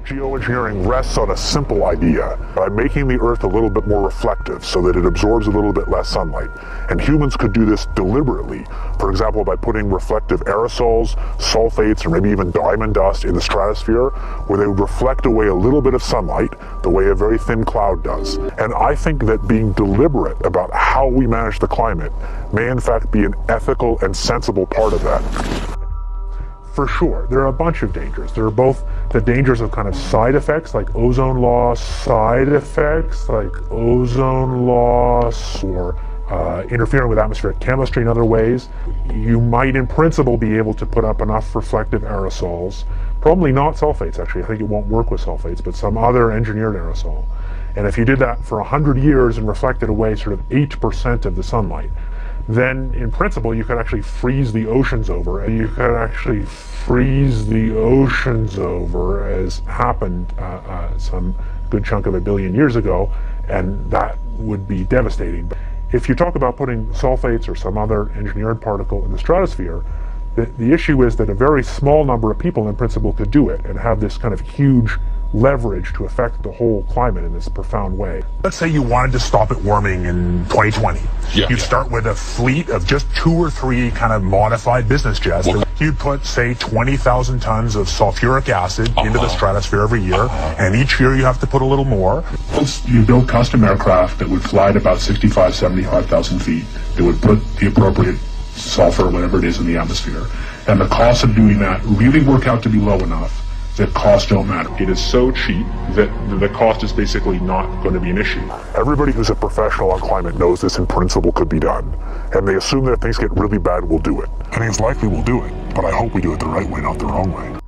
Geoengineering rests on a simple idea, by making the Earth a little bit more reflective so that it absorbs a little bit less sunlight. And humans could do this deliberately, for example by putting reflective aerosols, sulfates, or maybe even diamond dust in the stratosphere, where they would reflect away a little bit of sunlight, the way a very thin cloud does. And I think that being deliberate about how we manage the climate may in fact be an ethical and sensible part of that. For sure, there are a bunch of dangers. There are both the dangers of kind of side effects like ozone loss, or interfering with atmospheric chemistry in other ways. You might in principle be able to put up enough reflective aerosols, probably not sulfates actually, I think it won't work with sulfates, but some other engineered aerosol. And if you did that for 100 years and reflected away sort of 8% of the sunlight, then in principle you could actually freeze the oceans over, and you could actually freeze the oceans over as happened some good chunk of a billion years ago, and that would be devastating. If you talk about putting sulfates or some other engineered particle in the stratosphere, the issue is that a very small number of people in principle could do it and have this kind of huge leverage to affect the whole climate in this profound way. Let's say you wanted to stop it warming in 2020. You'd start with a fleet of just 2 or 3 kind of modified business jets. You'd put, say, 20,000 tons of sulfuric acid into the stratosphere every year, and each year you have to put a little more. You build custom aircraft that would fly at about 75,000 feet. They would put the appropriate sulfur, whatever it is, in the atmosphere. And the costs of doing that really work out to be low enough that costs don't matter. It is so cheap that the cost is basically not going to be an issue. Everybody who's a professional on climate knows this in principle could be done. And they assume that if things get really bad, we'll do it. I think it's likely we'll do it, but I hope we do it the right way, not the wrong way.